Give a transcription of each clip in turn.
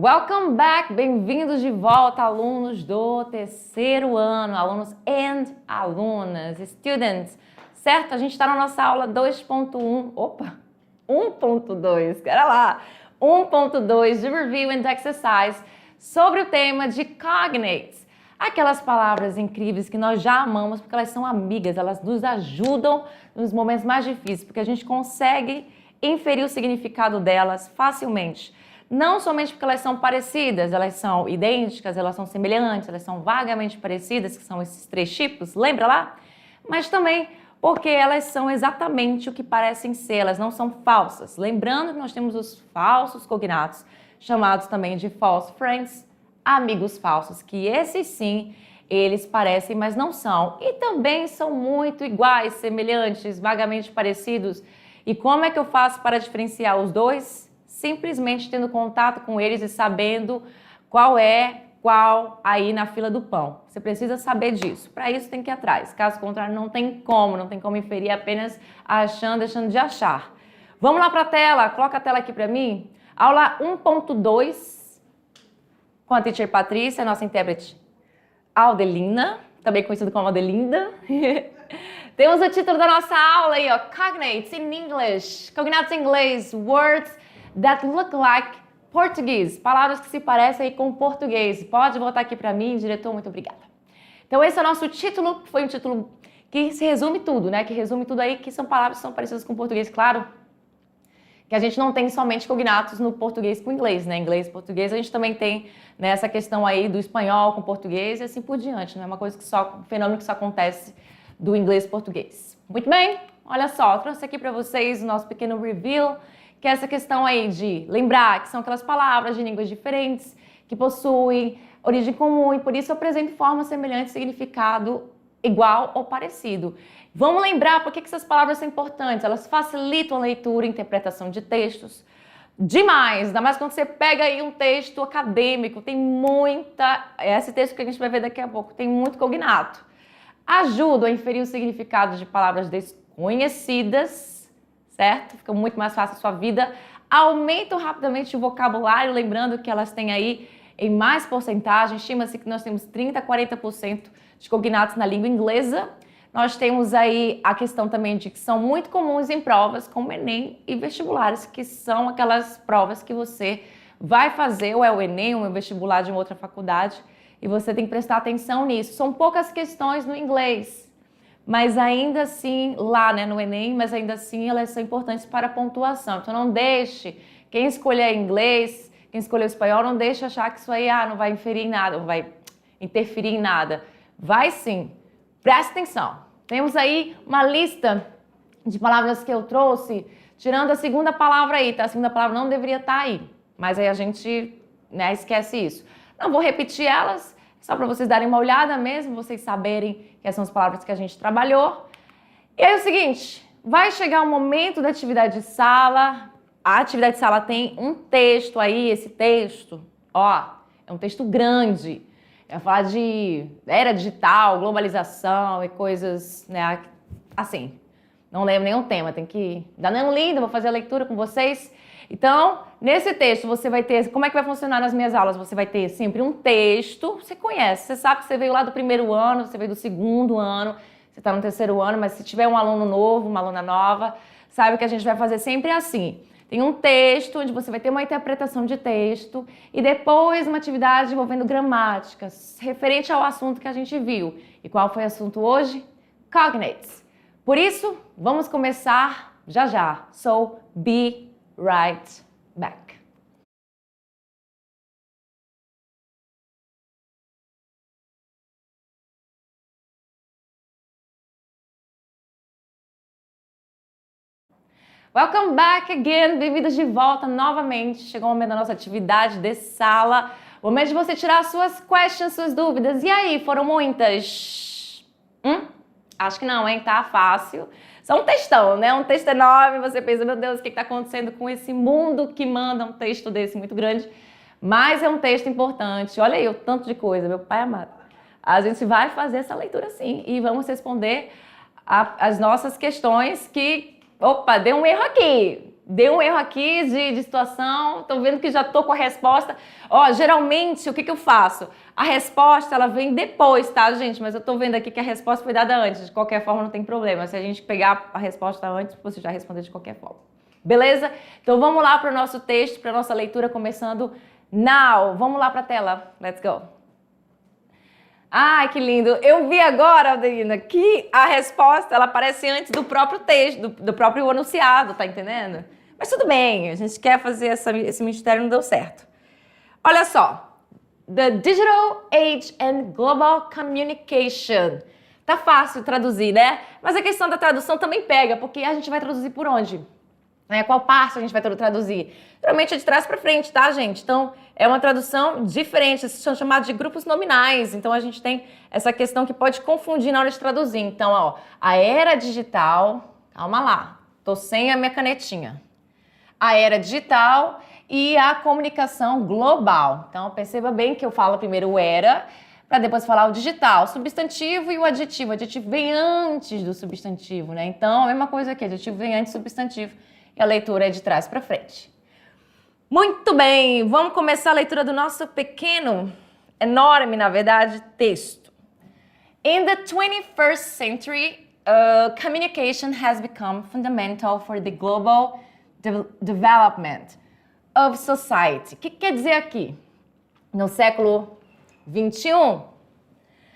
Welcome back! Bem-vindos de volta, alunos do terceiro ano, alunos and alunas, students, certo? A gente está na nossa aula 2.1, 1.2, espera lá, 1.2 de Review and Exercise sobre o tema de cognates. Aquelas palavras incríveis que nós já amamos porque elas são amigas, elas nos ajudam nos momentos mais difíceis, porque a gente consegue inferir o significado delas facilmente. Não somente porque elas são parecidas, elas são idênticas, elas são semelhantes, elas são vagamente parecidas, que são esses três tipos, lembra lá? Mas também porque elas são exatamente o que parecem ser, elas não são falsas. Lembrando que nós temos os falsos cognatos, chamados também de false friends, amigos falsos, que esses sim, eles parecem, mas não são. E também são muito iguais, semelhantes, vagamente parecidos. E como é que eu faço para diferenciar os dois? Simplesmente tendo contato com eles e sabendo qual é qual aí na fila do pão. Você precisa saber disso. Para isso tem que ir atrás. Caso contrário, não tem como inferir apenas achando, deixando de achar. Vamos lá para a tela. Coloca a tela aqui para mim. Aula 1.2 com a teacher Patrícia, nossa intérprete Aldelina, também conhecida como Aldelinda. Temos o título da nossa aula aí, ó, Cognates in English. Cognatos em inglês, words that look like Portuguese, palavras que se parecem com português. Pode voltar aqui para mim, diretor, muito obrigada. Então esse é o nosso título, foi um título que se resume tudo, né? Que resume tudo aí, que são palavras que são parecidas com português, claro. Que a gente não tem somente cognatos no português com inglês, né? Inglês e português, a gente também tem, né, essa questão aí do espanhol com português e assim por diante, não é uma coisa que só, um fenômeno que só acontece do inglês e português. Muito bem, olha só, trouxe aqui para vocês o nosso pequeno review, que é essa questão aí de lembrar que são aquelas palavras de línguas diferentes, que possuem origem comum e por isso apresentam forma semelhante, significado igual ou parecido. Vamos lembrar por que essas palavras são importantes, elas facilitam a leitura e interpretação de textos. Demais, ainda mais quando você pega aí um texto acadêmico, tem muita, esse texto que a gente vai ver daqui a pouco, tem muito cognato. Ajudam a inferir o significado de palavras desconhecidas, certo? Fica muito mais fácil a sua vida. Aumentam rapidamente o vocabulário, lembrando que elas têm aí em mais porcentagem, estima-se que nós temos 30% a 40% de cognatos na língua inglesa. Nós temos aí a questão também de que são muito comuns em provas como Enem e vestibulares, que são aquelas provas que você vai fazer, ou é o Enem, ou é o vestibular de uma outra faculdade, e você tem que prestar atenção nisso. São poucas questões no inglês, mas ainda assim, lá, né, no Enem, mas ainda assim elas são importantes para a pontuação. Então não deixe, quem escolher inglês, quem escolher espanhol, não deixe achar que isso aí não vai inferir em nada, não vai interferir em nada. Vai sim, preste atenção. Temos aí uma lista de palavras que eu trouxe, tirando a segunda palavra aí, tá? A segunda palavra não deveria estar aí, mas aí a gente, né, esquece isso. Não vou repetir elas, só para vocês darem uma olhada mesmo, vocês saberem que essas são as palavras que a gente trabalhou. E aí é o seguinte, vai chegar o momento da atividade de sala. A atividade de sala tem um texto aí, esse texto, ó, é um texto grande. Vai falar de era digital, globalização e coisas, né, assim. Não lembro nenhum tema, tem que dar nenhum lindo, vou fazer a leitura com vocês. Então, nesse texto você vai ter, como é que vai funcionar nas minhas aulas? Você vai ter sempre um texto, você conhece, você sabe que você veio lá do primeiro ano, você veio do segundo ano, você está no terceiro ano, mas se tiver um aluno novo, uma aluna nova, sabe que a gente vai fazer sempre assim. Tem um texto onde você vai ter uma interpretação de texto e depois uma atividade envolvendo gramática, referente ao assunto que a gente viu. E qual foi o assunto hoje? Cognates. Por isso, vamos começar já já. So, be right back. Welcome back again, bem-vindos de volta novamente. Chegou o momento da nossa atividade de sala. O momento de você tirar suas questions, suas dúvidas. E aí, foram muitas? Acho que não, hein? Tá fácil. Só um textão, né? Um texto enorme. Você pensa, meu Deus, o que está acontecendo com esse mundo que manda um texto desse muito grande? Mas é um texto importante. Olha aí o tanto de coisa, meu pai amado. A gente vai fazer essa leitura sim e vamos responder as nossas questões que... Opa, deu um erro aqui. Deu um erro aqui de situação, tô vendo que já tô com a resposta. Ó, geralmente, o que eu faço? A resposta, ela vem depois, tá, gente? Mas eu tô vendo aqui que a resposta foi dada antes. De qualquer forma, não tem problema. Se a gente pegar a resposta antes, você já respondeu de qualquer forma. Beleza? Então, vamos lá para o nosso texto, para nossa leitura, começando now. Vamos lá para a tela. Let's go. Ai, que lindo. Eu vi agora, Adelina, que a resposta, ela aparece antes do próprio texto, do próprio enunciado, tá entendendo? Mas tudo bem, a gente quer fazer esse mistério, não deu certo. Olha só. The Digital Age and Global Communication. Tá fácil traduzir, né? Mas a questão da tradução também pega, porque a gente vai traduzir por onde? Qual parte a gente vai traduzir? Geralmente é de trás para frente, tá, gente? Então, é uma tradução diferente, são chamados de grupos nominais. Então, a gente tem essa questão que pode confundir na hora de traduzir. Então, ó, a era digital, calma lá, tô sem a minha canetinha. A era digital e a comunicação global. Então, perceba bem que eu falo primeiro o era, para depois falar o digital, substantivo e o adjetivo. O adjetivo vem antes do substantivo, né? Então, a mesma coisa aqui, adjetivo vem antes do substantivo. E a leitura é de trás para frente. Muito bem, vamos começar a leitura do nosso pequeno, enorme, na verdade, texto. In the 21st century, communication has become fundamental for the global development of society. O que quer dizer aqui? No século 21,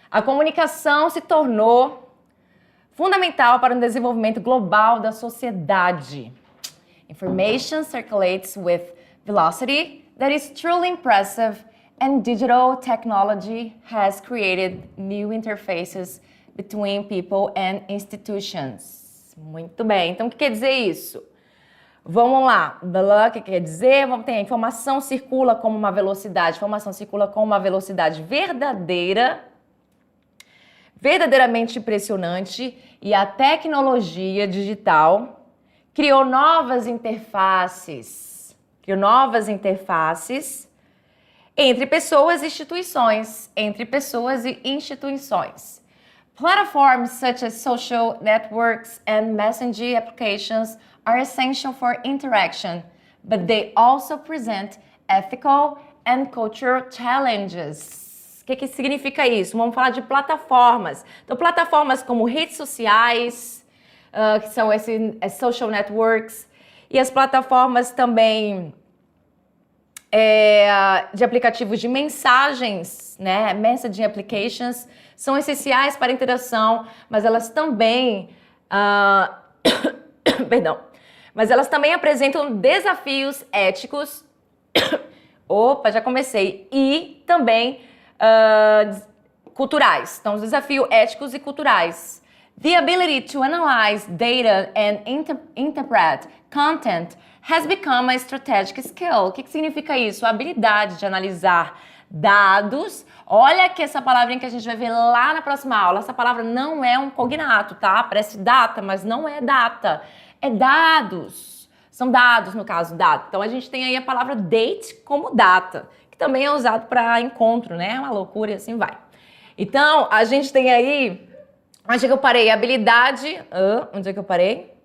a comunicação se tornou fundamental para o desenvolvimento global da sociedade. Information circulates with velocity that is truly impressive, and digital technology has created new interfaces between people and institutions. Muito bem, então o que quer dizer isso? Vamos lá, o que quer dizer? Vamos ter a informação circula com uma velocidade, verdadeiramente impressionante, e a tecnologia digital criou novas interfaces entre pessoas e instituições. Platforms such as social networks and messaging applications are essential for interaction, but they also present ethical and cultural challenges. O que significa isso? Vamos falar de plataformas. Então, plataformas como redes sociais, que são esses social networks, e as plataformas também de aplicativos de mensagens, né? Messaging applications, são essenciais para a interação, mas elas também, mas elas também apresentam desafios éticos, já comecei, e também culturais. Então, os desafios éticos e culturais. The ability to analyze data and interpret content has become a strategic skill. O que significa isso? A habilidade de analisar dados. Olha que essa palavrinha que a gente vai ver lá na próxima aula. Essa palavra não é um cognato, tá? Parece data, mas não é data. É dados. São dados, no caso, data. Então, a gente tem aí a palavra date como data, que também é usado para encontro, né? É uma loucura e assim vai. Então, a gente tem aí... Onde é que eu parei? Habilidade. Onde é que eu parei?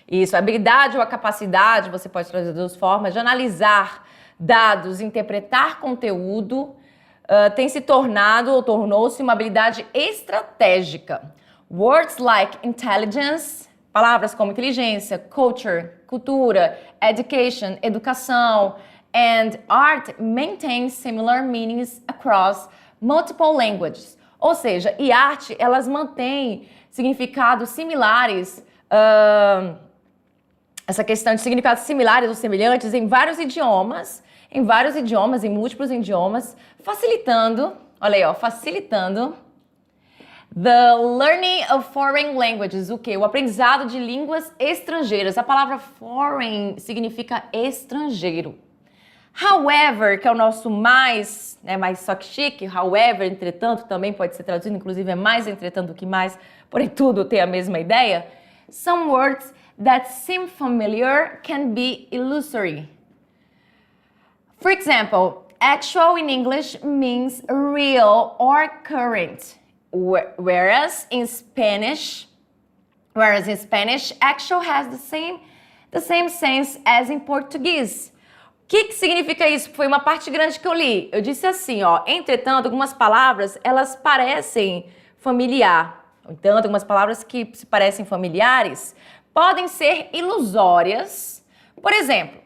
Isso, a habilidade ou a capacidade, você pode trazer de duas formas, de analisar dados, interpretar conteúdo, tem se tornado ou tornou-se uma habilidade estratégica. Words like intelligence, palavras como inteligência, culture, cultura, education, educação, and art maintain similar meanings across multiple languages. Ou seja, e arte, elas mantêm significados similares, essa questão de significados similares ou semelhantes em vários idiomas, em múltiplos idiomas, facilitando, olha aí, ó, facilitando the learning of foreign languages, o quê? O aprendizado de línguas estrangeiras. A palavra foreign significa estrangeiro. However, que é o nosso mais só que chique, however, entretanto, também pode ser traduzido, inclusive é mais entretanto do que mais, porém tudo tem a mesma ideia. Some words that seem familiar can be illusory. For example, actual in English means real or current, whereas in Spanish, actual has the the same sense as in Portuguese. O que significa isso? Foi uma parte grande que eu li. Eu disse assim, ó, entretanto, algumas palavras, elas parecem familiar. Entanto, algumas palavras que se parecem familiares podem ser ilusórias. Por exemplo,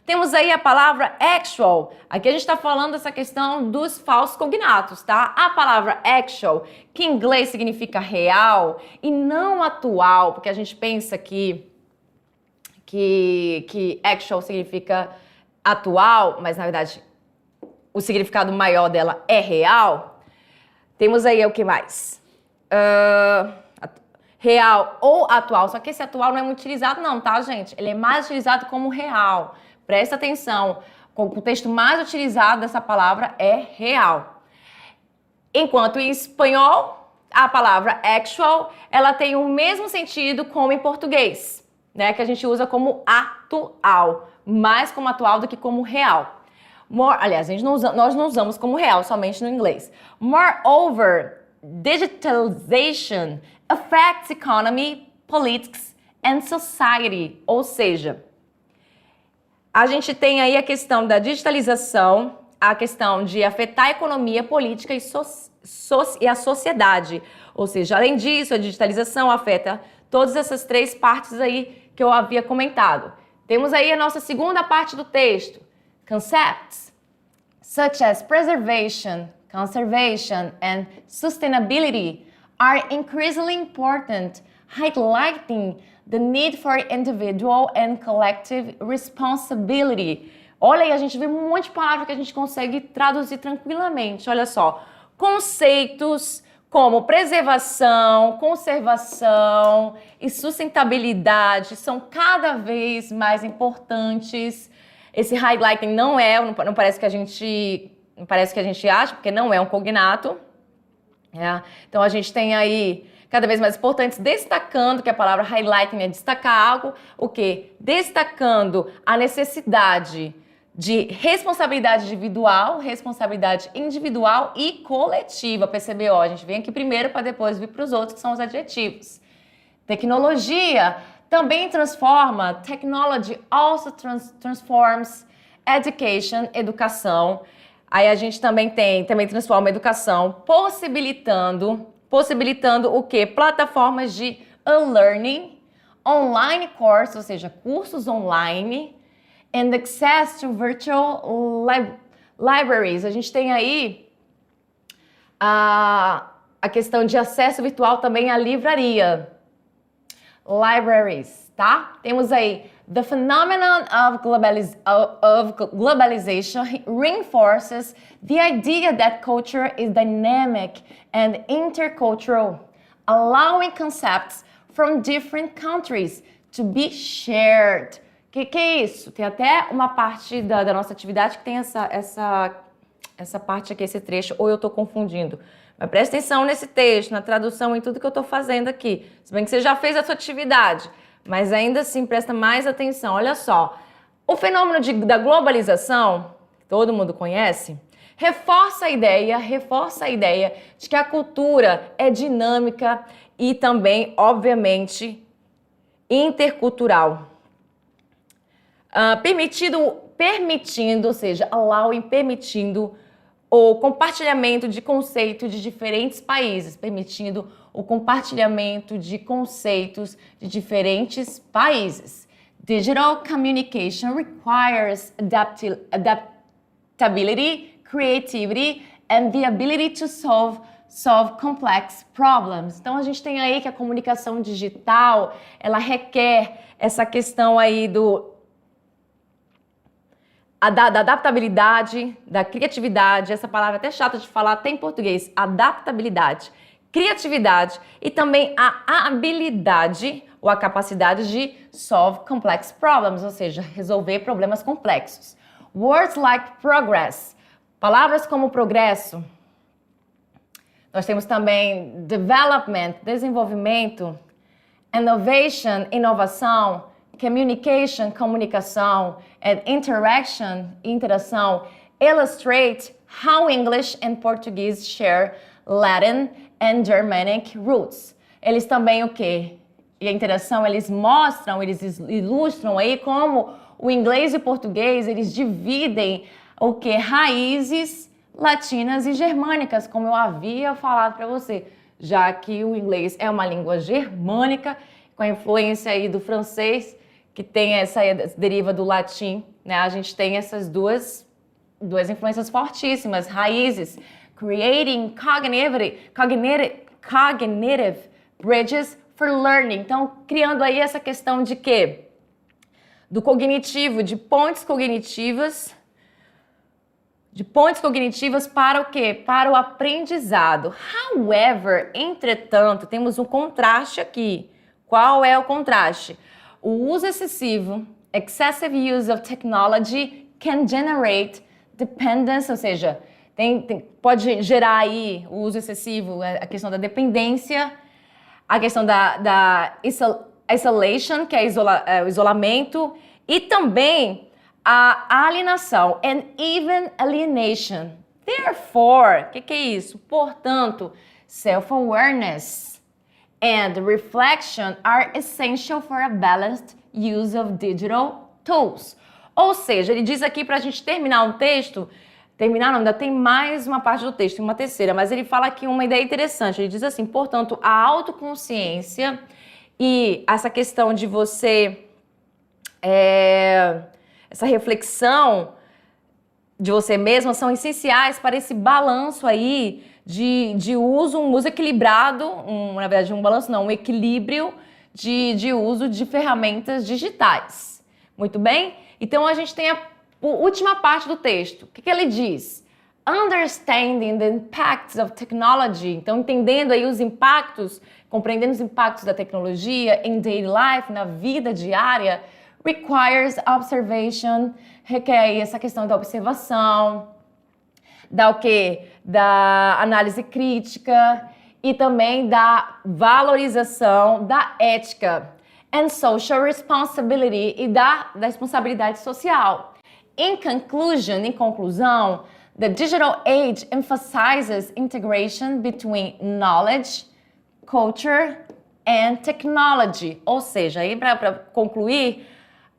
temos aí a palavra actual. Aqui a gente está falando dessa questão dos falsos cognatos, tá? A palavra actual, que em inglês significa real e não atual, porque a gente pensa que actual significa atual, mas na verdade o significado maior dela é real. Temos aí o que mais? Real ou atual, só que esse atual não é muito utilizado não, tá, gente? Ele é mais utilizado como real. Presta atenção, o contexto mais utilizado dessa palavra é real. Enquanto em espanhol, a palavra actual, ela tem o mesmo sentido como em português, né? Que a gente usa como atual, mais como atual do que como real. Aliás, nós não usamos como real, somente no inglês. Moreover, digitalization affects economy, politics and society. Ou seja, a gente tem aí a questão da digitalização, a questão de afetar a economia, política e a sociedade. Ou seja, além disso, a digitalização afeta todas essas três partes aí que eu havia comentado. Temos aí a nossa segunda parte do texto. Concepts such as preservation, conservation and sustainability are increasingly important, highlighting the need for individual and collective responsibility. Olha aí, a gente vê um monte de palavras que a gente consegue traduzir tranquilamente. Olha só, conceitos como preservação, conservação e sustentabilidade são cada vez mais importantes. Esse highlighting não parece que a gente acha, porque não é um cognato. Então a gente tem aí cada vez mais importantes, destacando que a palavra highlighting é destacar algo, o quê? Destacando a necessidade de responsabilidade individual e coletiva, PCBO. A gente vem aqui primeiro para depois vir para os outros, que são os adjetivos. Tecnologia também transforma, technology also transforms education, educação. Aí a gente também transforma a educação, possibilitando o quê? Plataformas de e-learning, online courses, ou seja, cursos online, and access to virtual libraries. A gente tem aí a questão de acesso virtual também à livraria. Libraries, tá? Temos aí the phenomenon of globalization reinforces the idea that culture is dynamic and intercultural, allowing concepts from different countries to be shared. Que é isso? Tem até uma parte da nossa atividade que tem essa parte aqui, esse trecho, ou eu estou confundindo. Mas presta atenção nesse texto, na tradução, em tudo que eu estou fazendo aqui. Se bem que você já fez a sua atividade, mas ainda assim presta mais atenção. Olha só, o fenômeno da globalização, que todo mundo conhece, reforça a ideia de que a cultura é dinâmica e também, obviamente, intercultural. Permitindo, ou seja, permitindo o compartilhamento de conceitos de diferentes países, permitindo o compartilhamento de conceitos de diferentes países. Digital communication requires adaptability, creativity and the ability to solve complex problems. Então a gente tem aí que a comunicação digital, ela requer essa questão aí da adaptabilidade, da criatividade, essa palavra é até chata de falar, até em português, adaptabilidade, criatividade e também a habilidade ou a capacidade de solve complex problems, ou seja, resolver problemas complexos. Words like progress, palavras como progresso. Nós temos também development, desenvolvimento, innovation, inovação, communication, comunicação, and interaction, interação, illustrate how English and Portuguese share Latin and Germanic roots. Eles também o quê? e a interação, eles mostram, eles ilustram aí como o inglês e o português, eles dividem o que? Raízes latinas e germânicas, como eu havia falado para você, já que o inglês é uma língua germânica, com a influência aí do francês, que tem essa deriva do latim, né? A gente tem essas duas influências fortíssimas, raízes, creating cognitive bridges for learning. Então, criando aí essa questão de quê? Do cognitivo, de pontes cognitivas para o quê? Para o aprendizado. However, entretanto, temos um contraste aqui. Qual é o contraste? O uso excessivo, excessive use of technology can generate dependence, ou seja, pode gerar aí o uso excessivo, a questão da dependência, a questão da isolation, que é o isolamento, e também a alienação, and even alienation. Therefore, o que é isso? Portanto, self-awareness and reflection are essential for a balanced use of digital tools. Ou seja, ele diz aqui para a gente terminar um texto, ainda tem mais uma parte do texto, uma terceira, mas ele fala aqui uma ideia interessante. Ele diz assim, portanto, a autoconsciência e essa questão de você, essa reflexão de você mesma são essenciais para esse balanço aí de uso, um uso equilibrado, na verdade um balanço não, um equilíbrio de uso de ferramentas digitais. Muito bem? Então a gente tem a última parte do texto. O que ele diz? Understanding the impacts of technology. Então entendendo aí os impactos, compreendendo os impactos da tecnologia in daily life, na vida diária, requires observation, requer aí essa questão da observação, da análise crítica e também da valorização da ética and social responsibility e da responsabilidade social. In conclusão, the digital age emphasizes integration between knowledge, culture and technology. Ou seja, aí para concluir,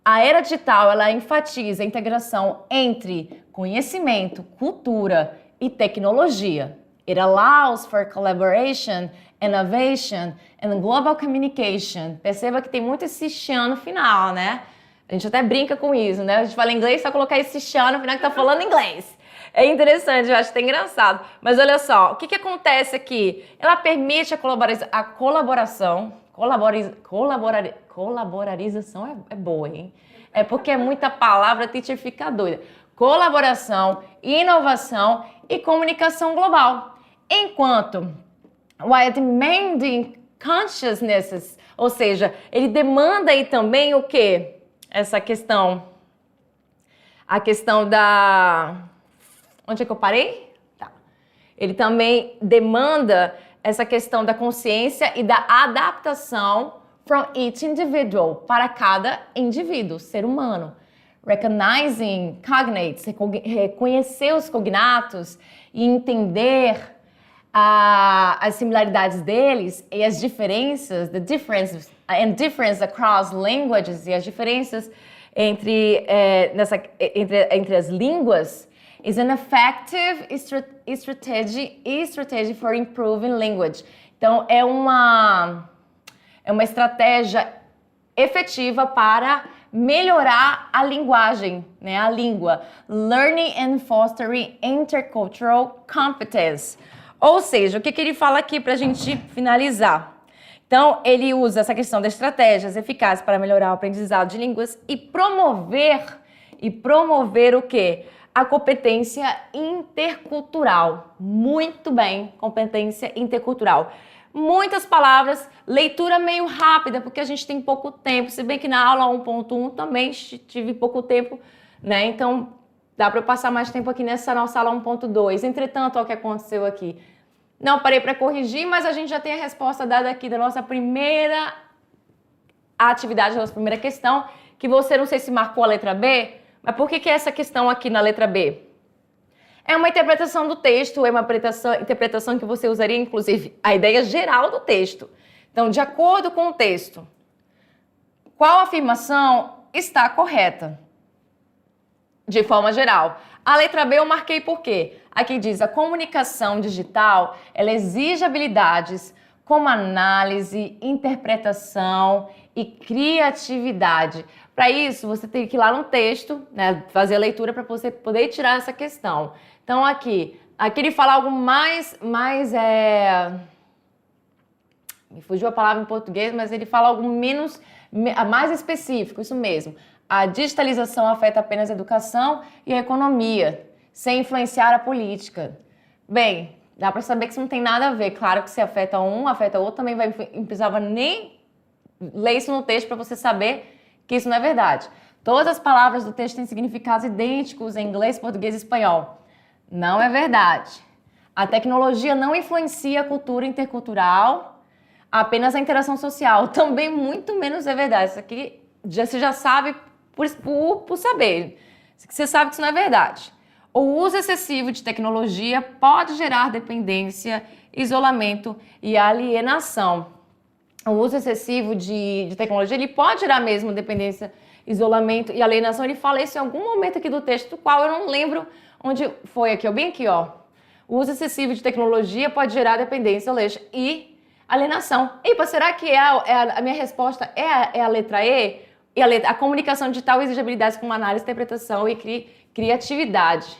a era digital ela enfatiza a integração entre conhecimento, cultura e tecnologia. It allows for collaboration, innovation and global communication. Perceba que tem muito esse "xan" no final, né? A gente até brinca com isso, né? A gente fala inglês, só colocar esse "xan" no final que tá falando inglês. É interessante, eu acho até engraçado. Mas olha só, o que acontece aqui? Ela permite a colaboração. Colaborarização é boa, hein? É porque é muita palavra, a teacher fica doida. Colaboração, inovação e comunicação global. Enquanto while demanding consciousnesses, ou seja, ele demanda aí também o quê? Essa questão, a questão da... Onde é que eu parei? Tá. Ele também demanda essa questão da consciência e da adaptação from each individual, para cada indivíduo, ser humano. Recognizing cognates, reconhecer os cognatos e entender as similaridades deles e as diferenças, the differences and difference across languages e as diferenças entre as línguas is an effective strategy for improving language. Então, é uma estratégia efetiva para melhorar a linguagem, né, a língua. Learning and fostering intercultural competence. Ou seja, o que ele fala aqui para a gente finalizar? Então, ele usa essa questão das estratégias eficazes para melhorar o aprendizado de línguas e promover o quê? A competência intercultural. Muito bem, competência intercultural. Muitas palavras, leitura meio rápida, porque a gente tem pouco tempo, se bem que na aula 1.1 também tive pouco tempo, né? Então, dá para eu passar mais tempo aqui nessa nossa aula 1.2. Entretanto, olha o que aconteceu aqui. Não parei para corrigir, mas a gente já tem a resposta dada aqui da nossa primeira atividade, da nossa primeira questão, que você não sei se marcou a letra B, mas por que é essa questão aqui na letra B? É uma interpretação do texto, é uma interpretação que você usaria, inclusive, a ideia geral do texto. Então, de acordo com o texto, qual afirmação está correta? De forma geral. A letra B eu marquei por quê? Aqui diz, a comunicação digital, ela exige habilidades como análise, interpretação e criatividade. Para isso, você tem que ir lá no texto, né, fazer a leitura para você poder tirar essa questão. Então, aqui ele fala algo mais me fugiu a palavra em português, mas ele fala algo mais específico, isso mesmo. A digitalização afeta apenas a educação e a economia, sem influenciar a política. Bem, dá para saber que isso não tem nada a ver. Claro que se afeta um, afeta outro, também não precisava nem ler isso no texto para você saber que isso não é verdade. Todas as palavras do texto têm significados idênticos em inglês, português e espanhol. Não é verdade. A tecnologia não influencia a cultura intercultural, apenas a interação social. Também muito menos é verdade. Isso aqui você já sabe por saber. Você sabe que isso não é verdade. O uso excessivo de tecnologia pode gerar dependência, isolamento e alienação. O uso excessivo de tecnologia, ele pode gerar mesmo dependência, isolamento e alienação. Ele fala isso em algum momento aqui do texto, do qual eu não lembro onde foi aqui, ó, bem aqui, ó. O uso excessivo de tecnologia pode gerar dependência e alienação. Epa, será que a minha resposta é a letra E? E a comunicação digital exige habilidades como análise, interpretação e criatividade.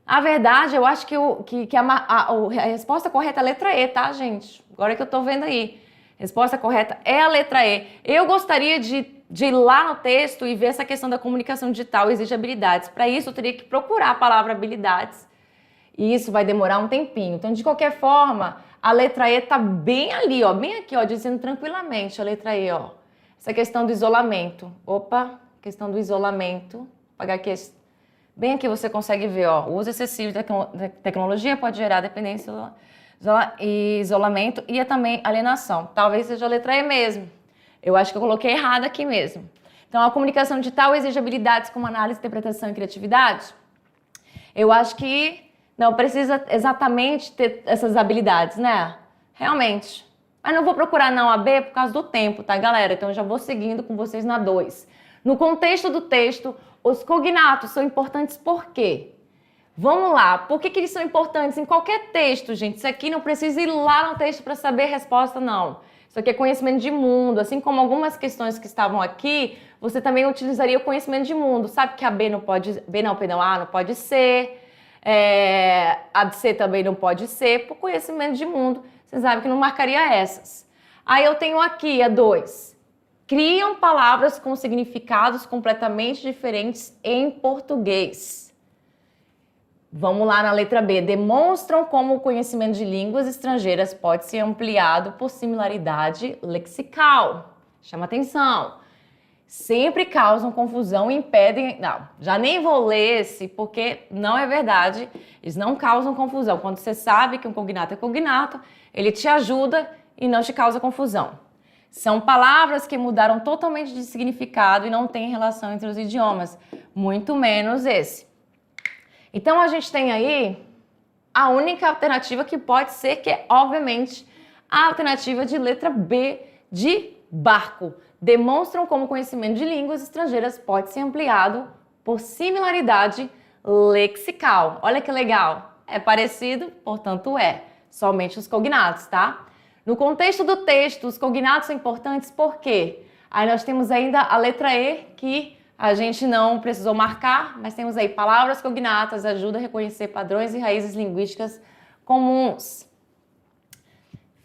A verdade, eu acho que a resposta correta é a letra E, tá, gente? Agora que eu tô vendo aí. Resposta correta é a letra E. Eu gostaria de ir lá no texto e ver essa questão da comunicação digital exige habilidades. Para isso, eu teria que procurar a palavra habilidades. E isso vai demorar um tempinho. Então, de qualquer forma, a letra E tá bem ali, ó, bem aqui, ó, dizendo tranquilamente a letra E, ó. Essa questão do isolamento. Opa, questão do isolamento. Vou apagar aqui. Bem aqui você consegue ver, ó. O uso excessivo de tecnologia pode gerar dependência e isolamento e também alienação. Talvez seja a letra E mesmo. Eu acho que eu coloquei errado aqui mesmo. Então, a comunicação digital exige habilidades como análise, interpretação e criatividade. Eu acho que não precisa exatamente ter essas habilidades, né? Realmente. Mas não vou procurar não a B por causa do tempo, tá, galera? Então, eu já vou seguindo com vocês na 2. No contexto do texto, os cognatos são importantes por quê? Vamos lá. Por que eles são importantes em qualquer texto, gente? Isso aqui não precisa ir lá no texto para saber a resposta, não. Isso aqui é conhecimento de mundo. Assim como algumas questões que estavam aqui, você também utilizaria o conhecimento de mundo. Sabe que a B não pode... A não pode ser. A C também não pode ser. Por conhecimento de mundo, você sabe que não marcaria essas. Aí eu tenho aqui a 2. Criam palavras com significados completamente diferentes em português. Vamos lá na letra B. Demonstram como o conhecimento de línguas estrangeiras pode ser ampliado por similaridade lexical. Chama atenção. Sempre causam confusão e impedem... Não, já nem vou ler esse, porque não é verdade. Eles não causam confusão. Quando você sabe que um cognato é cognato, ele te ajuda e não te causa confusão. São palavras que mudaram totalmente de significado e não têm relação entre os idiomas, muito menos esse. Então, a gente tem aí a única alternativa que pode ser, que é, obviamente, a alternativa de letra B, de barco. Demonstram como o conhecimento de línguas estrangeiras pode ser ampliado por similaridade lexical. Olha que legal. É parecido, portanto é. Somente os cognatos, tá? No contexto do texto, os cognatos são importantes por quê? Aí nós temos ainda a letra E, que a gente não precisou marcar, mas temos aí palavras cognatas, ajuda a reconhecer padrões e raízes linguísticas comuns.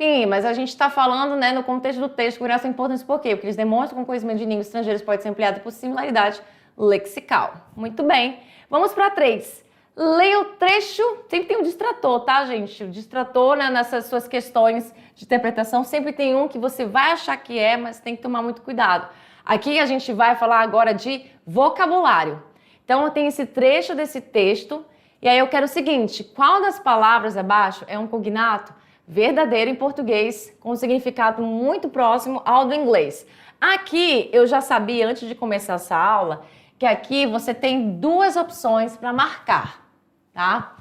Enfim, mas a gente está falando, né, no contexto do texto, cognatos são importantes por quê? Porque eles demonstram que o conhecimento de línguas estrangeiras pode ser ampliado por similaridade lexical. Muito bem. Vamos para 3. Leia o trecho, sempre tem um distrator, tá, gente? O distrator, né, nessas suas questões de interpretação, sempre tem um que você vai achar que é, mas tem que tomar muito cuidado. Aqui a gente vai falar agora de vocabulário. Então, eu tenho esse trecho desse texto, e aí eu quero o seguinte, qual das palavras abaixo é um cognato verdadeiro em português, com um significado muito próximo ao do inglês? Aqui, eu já sabia, antes de começar essa aula, que aqui você tem 2 opções para marcar. Tá?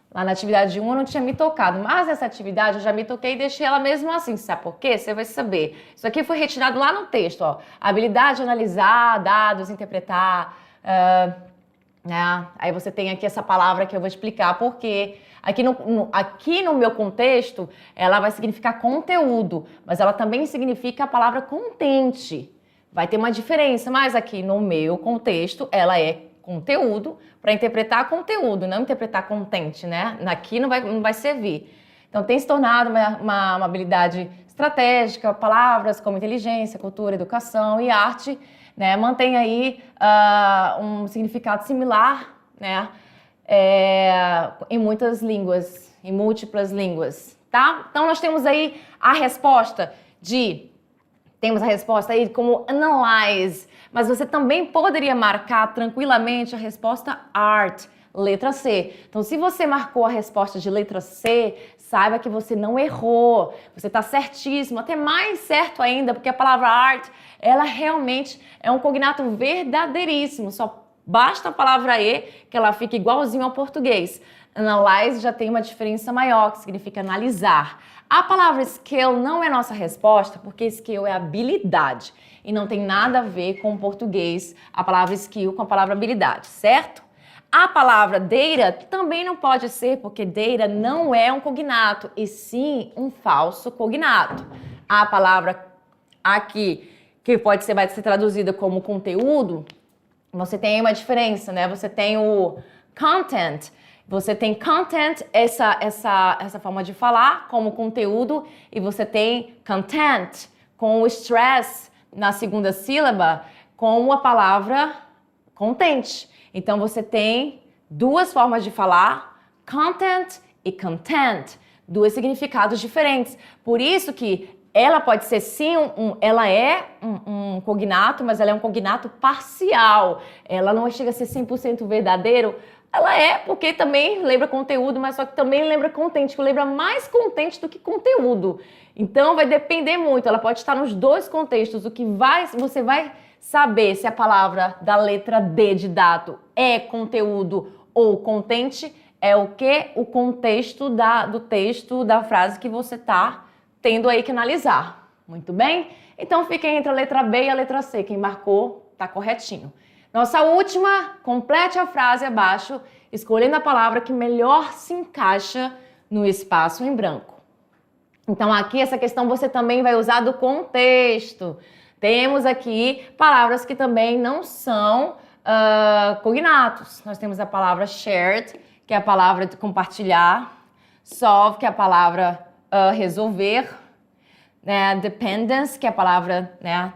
Lá na atividade 1 eu não tinha me tocado, mas nessa atividade eu já me toquei e deixei ela mesmo assim. Sabe por quê? Você vai saber. Isso aqui foi retirado lá no texto, ó. Habilidade de analisar dados, interpretar, né? Aí você tem aqui essa palavra que eu vou explicar porque aqui no meu contexto ela vai significar conteúdo, mas ela também significa a palavra contente. Vai ter uma diferença, mas aqui no meu contexto ela é conteúdo para interpretar conteúdo, não interpretar contente, né? Aqui não vai servir. Então tem se tornado uma habilidade estratégica, palavras como inteligência, cultura, educação e arte, né? Mantém aí um significado similar, né? Em muitas línguas, em múltiplas línguas, tá? Então nós temos aí a resposta aí como analyze, mas você também poderia marcar tranquilamente a resposta art, letra C. Então, se você marcou a resposta de letra C, saiba que você não errou, você está certíssimo, até mais certo ainda, porque a palavra art, ela realmente é um cognato verdadeiríssimo, só basta a palavra E que ela fica igualzinho ao português. Analyze já tem uma diferença maior, que significa analisar. A palavra skill não é nossa resposta, porque skill é habilidade e não tem nada a ver com o português, a palavra skill com a palavra habilidade, certo? A palavra data também não pode ser, porque data não é um cognato, e sim um falso cognato. A palavra aqui, que vai ser traduzida como conteúdo, você tem uma diferença, né? Você tem o content. Você tem content, essa forma de falar como conteúdo, e você tem content com o stress na segunda sílaba com a palavra content. Então você tem duas formas de falar, content e content, dois significados diferentes. Por isso que ela pode ser sim, ela é um cognato, mas ela é um cognato parcial. Ela não chega a ser 100% verdadeiro. Ela é, porque também lembra conteúdo, mas só que também lembra contente, que lembra mais contente do que conteúdo. Então vai depender muito, ela pode estar nos dois contextos. Você vai saber se a palavra da letra D de dado é conteúdo ou contente, é o que? O contexto do texto, da frase que você está tendo aí que analisar. Muito bem? Então fiquem entre a letra B e a letra C. Quem marcou está corretinho. Nossa última, complete a frase abaixo, escolhendo a palavra que melhor se encaixa no espaço em branco. Então aqui essa questão você também vai usar do contexto. Temos aqui palavras que também não são cognatos. Nós temos a palavra shared, que é a palavra de compartilhar, solve, que é a palavra resolver, né? Dependence, que é a palavra, né,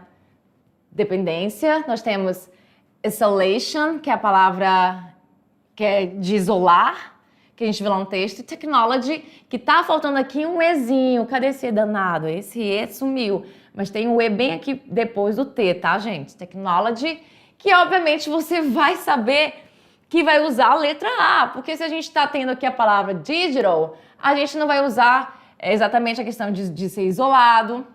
dependência. Nós temos isolation, que é a palavra que é de isolar, que a gente vê lá no texto, e technology, que tá faltando aqui um Ezinho. Cadê esse E danado? Esse E sumiu. Mas tem um E bem aqui depois do T, tá, gente? Technology, que obviamente você vai saber que vai usar a letra A, porque se a gente está tendo aqui a palavra digital, a gente não vai usar exatamente a questão de ser isolado,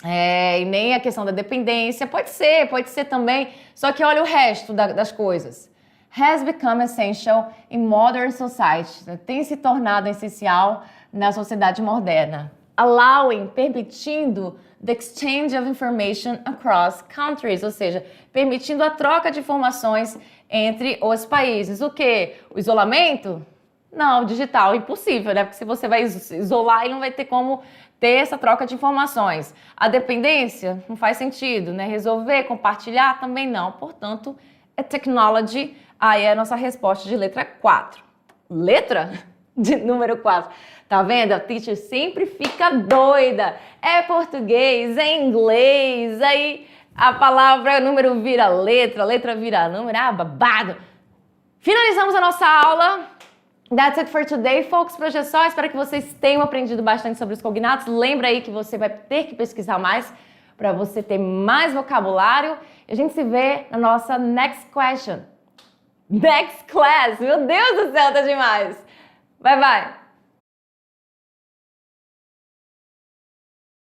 e nem a questão da dependência. Pode ser também, só que olha o resto das coisas. Has become essential in modern society. Tem se tornado essencial na sociedade moderna. Allowing, permitindo the exchange of information across countries, ou seja, permitindo a troca de informações entre os países. O quê? O isolamento? Não, digital, impossível, né? Porque se você vai isolar, ele não vai ter como ter essa troca de informações. A dependência? Não faz sentido, né? Resolver, compartilhar? Também não. Portanto, é technology. Aí é a nossa resposta de letra 4. Letra de número 4. Tá vendo? A teacher sempre fica doida. É português, é inglês, aí a palavra número vira letra, letra vira número, babado. Finalizamos a nossa aula. That's it for today, folks. Por hoje é só. Espero que vocês tenham aprendido bastante sobre os cognatos. Lembra aí que você vai ter que pesquisar mais para você ter mais vocabulário. E a gente se vê na nossa next question. Next class. Meu Deus do céu, tá demais. Bye, bye.